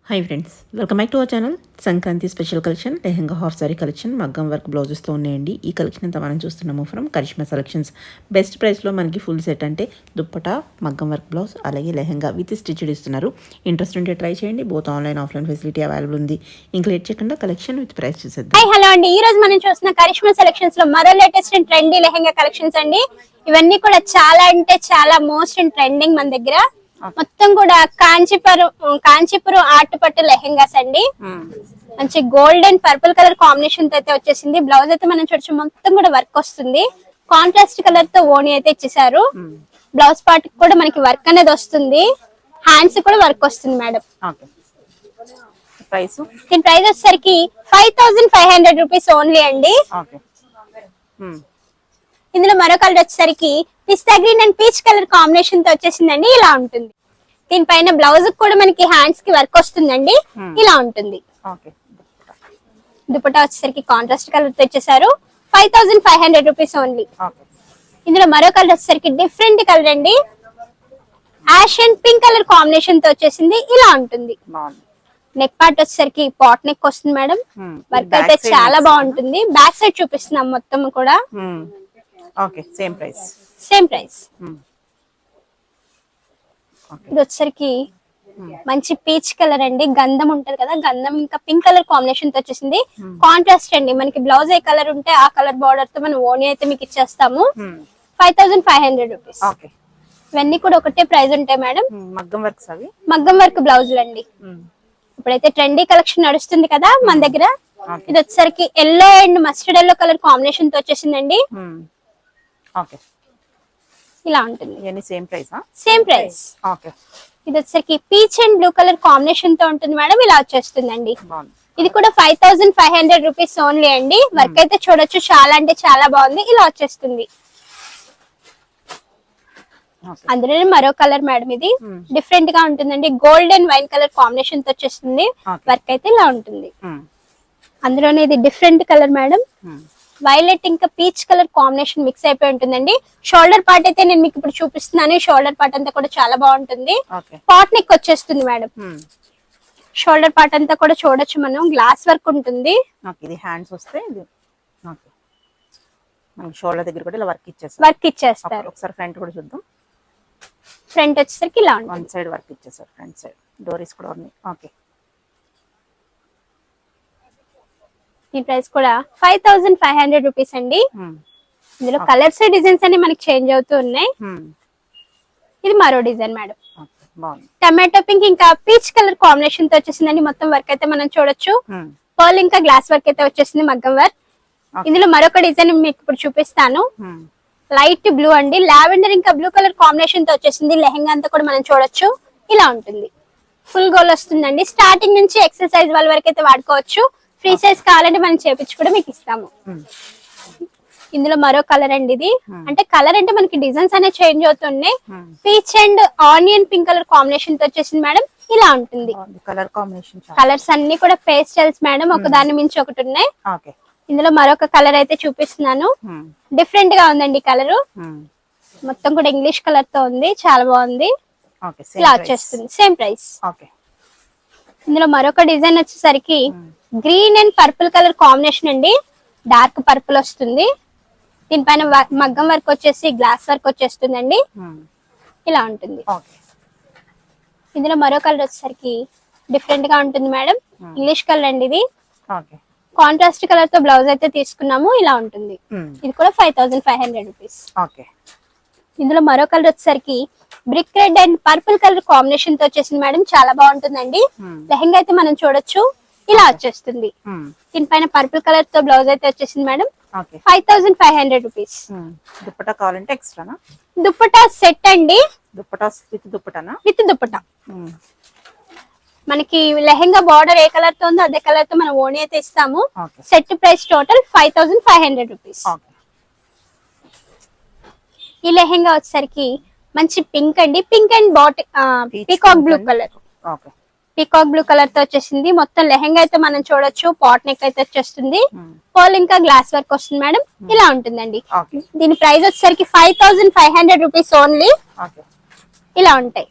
Hi friends, welcome back to our channel. Sankranti special collection lehenga half sorry collection మగ్గం work బ్లౌజెస్తో ఉన్నాయండి. ఈ collection అంతా మనం చూస్తున్నాము ఫ్రమ్ కరిష్మా సెలెక్షన్స్. బెస్ట్ ప్రైస్లో మనకి ఫుల్ సెట్ అంటే దుప్పటా, మగ్గం వర్క్ బ్లౌజ్, అలాగే లెహంగా విత్ స్టిచ్డ్ ఇస్తున్నారు. ఇంట్రెస్ట్ ఉంటే ట్రై చేయండి. Both online offline facility available ఉంది. ఇంకా లేట్ చేయకుండా కలెక్షన్ విత్ ప్రైస్ చూసేద్దాం. హాయ్ హలో అండి, ఈ రోజు మనం చూస్తున్న కరిష్మా సెలెక్షన్స్ లో మరో latest and trendy lehenga collections అండి. ఇవన్నీ కూడా చాలా అంటే చాలా మోస్ట్ అండ్ ట్రెండింగ్ మన దగ్గర. మొత్తం కూడా కాంచీపురం ఆర్ట్ పట్టు లెహెంగాస్ అండి. మంచి gold and purple colour combination తో అయితే వచ్చేసింది. బ్లౌజ్ అయితే మనం చూడొచ్చు, మొత్తం కూడా వర్క్ వస్తుంది. కాంట్రాస్ట్ కలర్ తో ఓణి అయితే ఇచ్చేసారు. బ్లౌజ్ పార్ట్ కూడా మనకి వర్క్ అనేది వస్తుంది. హ్యాండ్స్ కూడా వర్క్ వస్తుంది మేడం. దీని ప్రైస్ వచ్చేసరికి 5500 రూపీస్ ఓన్లీ అండి. ఇందులో మరో కలర్ వచ్చేసరికి పిస్తా green and peach colour combination తో వచ్చేసిందండి. ఇలా ఉంటుంది. దీనిపైన బ్లౌజ్ కూడా మనకి హ్యాండ్స్ కి వర్క్ వస్తుందండి. ఇలా ఉంటుంది. దుపట్టా వచ్చేసరికి కాంట్రాస్ట్ కలర్ తో వచ్చేసారు. 5500 రూపీస్ ఓన్లీ. ఇందులో మరో కలర్ వచ్చేసరికి డిఫరెంట్ కలర్ అండి. Ash and pink colour combination తో వచ్చేసింది. ఇలా ఉంటుంది. నెక్ పార్ట్ వచ్చేసరికి పాట్ నెక్ వస్తుంది మేడం. వర్క్ అయితే చాలా బాగుంటుంది. బ్యాక్ సైడ్ చూపిస్తున్నాం మొత్తం కూడా. Same price. ఇది వచ్చేసరికి మంచి పీచ్ కలర్ అండి. గంధం ఉంటది కదా, గంధం ఇంకా పింక్ కలర్ కాంబినేషన్ తో వచ్చేసింది. కాంట్రాస్ట్ అండి. మనకి బ్లౌజ్ ఏ కలర్ ఉంటే ఆ కలర్ బార్డర్ తో మనం ఓణి అయితే మీకు ఇచ్చేస్తాము. 5500 రూపీస్. ఇవన్నీ కూడా ఒకటే ప్రైస్ ఉంటాయి మేడం. మగ్గం వర్క్ బ్లౌజులు అండి. ఇప్పుడైతే ట్రెండీ కలెక్షన్ నడుస్తుంది కదా మన దగ్గర. ఇది వచ్చేసరికి yellow and mustard yellow colour combination తో వచ్చేసిందండి. ఇలా ఉంటుంది. Same price. ఇది వచ్చేసరికి peach and blue colour combination తో ఉంటుంది మేడం. ఇలా వచ్చేస్తుందండి. ఇది కూడా 5500 రూపీస్ ఓన్లీ అండి. వర్క్ అయితే చూడొచ్చు, చాలా అంటే చాలా బాగుంది. ఇలా వచ్చేస్తుంది. అందులోనే మరో కలర్ మేడం. ఇది డిఫరెంట్ గా ఉంటుందండి. Gold and wine colour combination తో వచ్చేస్తుంది. వర్క్ అయితే ఇలా ఉంటుంది. అందులోనే ఇది డిఫరెంట్ కలర్ మేడం. వైలెట్ ఇంకా పీచ్ కలర్ కాంబినేషన్ మిక్స్ అయిపోయి ఉంటుందండి. షోల్డర్ పార్ట్ అయితే నేను మీకు ఇప్పుడు చూపిస్తున్నాను. షోల్డర్ పార్ట్ అంతా కూడా చాలా బాగుంటుంది. పాట్ నెక్ వచ్చేస్తుంది మేడం. షోల్డర్ పార్ట్ అంతా కూడా చూడొచ్చు మనం. గ్లాస్ వర్క్ ఉంటుంది. షోల్డర్ దగ్గర కూడా ఇలా వర్క్ ఇచ్చేస్తారు. ఒకసారి ఫ్రంట్ కూడా చూద్దాం. ఫ్రంట్ వచ్చేసరికి ఇలా ఉంటుంది. వన్ సైడ్ వర్క్ ఇచ్చేసారు. ఫ్రంట్ సైడ్ డోరీస్ కూడా ఉన్నాయి. ఈ ప్రైస్ కూడా 5500 రూపీస్ అండి. ఇందులో కలర్స్ డిజైన్స్ అన్ని మనకి చేంజ్ అవుతూ ఉన్నాయి. ఇది మరో డిజైన్ మేడం. టమాటో పింక్ ఇంకా పీచ్ కలర్ కాంబినేషన్ తో వచ్చేసిందండి. మొత్తం వర్క్ అయితే మనం చూడొచ్చు. పర్ల్ ఇంకా గ్లాస్ వర్క్ అయితే వచ్చేసింది, మగ్గం వర్క్. ఇందులో మరొక డిజైన్ మీకు ఇప్పుడు చూపిస్తాను. లైట్ బ్లూ అండి. లావెండర్ ఇంకా బ్లూ కలర్ కాంబినేషన్ తో వచ్చేసింది. లెహంగా అంతా కూడా మనం చూడొచ్చు. ఇలా ఉంటుంది. ఫుల్ గోల్ వస్తుందండి. స్టార్టింగ్ నుంచి ఎక్సర్సైజ్ వాళ్ళ వరకు అయితే వాడుకోవచ్చు. ఫ్రీ సైజ్ కావాలంటే మనం చేపించి కూడా మీకు ఇస్తాము. ఇందులో మరో కలర్ అండి. ఇది అంటే కలర్ అంటే మనకి డిజైన్స్ అనేవి చేంజ్ అవుతున్నాయి. Peach and onion pink colour combination తో వచ్చేసింది మేడం. ఇలా ఉంటుంది. కలర్స్ అన్ని కూడా పేస్టల్స్ మేడం. ఒక దాని మించి ఒకటి ఉన్నాయి. ఇందులో మరొక కలర్ అయితే చూపిస్తున్నాను. డిఫరెంట్ గా ఉందండి కలర్. మొత్తం కూడా ఇంగ్లీష్ కలర్ తో ఉంది. చాలా బాగుంది. ఇలా వచ్చేస్తుంది. Same price. ఇందులో మరొక డిజైన్ వచ్చేసరికి green and purple colour combination అండి. డార్క్ పర్పుల్ వస్తుంది. దీనిపైన మగ్గం వర్క్ వచ్చేసి గ్లాస్ వర్క్ వచ్చేస్తుందండి. ఇలా ఉంటుంది. ఇందులో మరో కలర్ వచ్చేసరికి డిఫరెంట్ గా ఉంటుంది మేడం. ఇంగ్లీష్ కలర్ అండి. ఇది కాంట్రాస్ట్ కలర్ తో బ్లౌజ్ అయితే తీసుకున్నాము. ఇలా ఉంటుంది. ఇది కూడా 5500 రూపీస్. ఇందులో మరో కలర్ వచ్చేసరికి brick red and purple colour combination తో వచ్చేసింది మేడం. చాలా బాగుంటుందండి. లెహంగా అయితే మనం చూడొచ్చు. ఇలా వచ్చేస్తుంది. దీనిపైన పర్పుల్ కలర్ తో బ్లౌజ్ అయితే వచ్చేసింది మేడం. 5500 రూపీస్. దుప్పటా కావాలంటే ఎక్స్ట్రానా? దుప్పటా సెట్ అండి. విత్ దుప్పటా. మనకి లెహంగా బార్డర్ ఏ కలర్ తో ఉందో అదే కలర్ తో మనం ఓణి అయితే ఇస్తాము. Set price total 5500 rupees. ఈ లెహంగా వచ్చేసరికి మంచి పింక్ అండి. Pink and peacock blue colour. Peacock blue colour తో వచ్చేసింది. మొత్తం లెహంగా అయితే మనం చూడొచ్చు. పాట్ నెక్ అయితే వచ్చేస్తుంది. పర్ల్ ఇంకా గ్లాస్ వర్క్ వస్తుంది మేడం. ఇలా ఉంటుందండి. దీని ప్రైస్ వచ్చేసరికి 5500 రూపీస్ ఓన్లీ. ఇలా ఉంటాయి.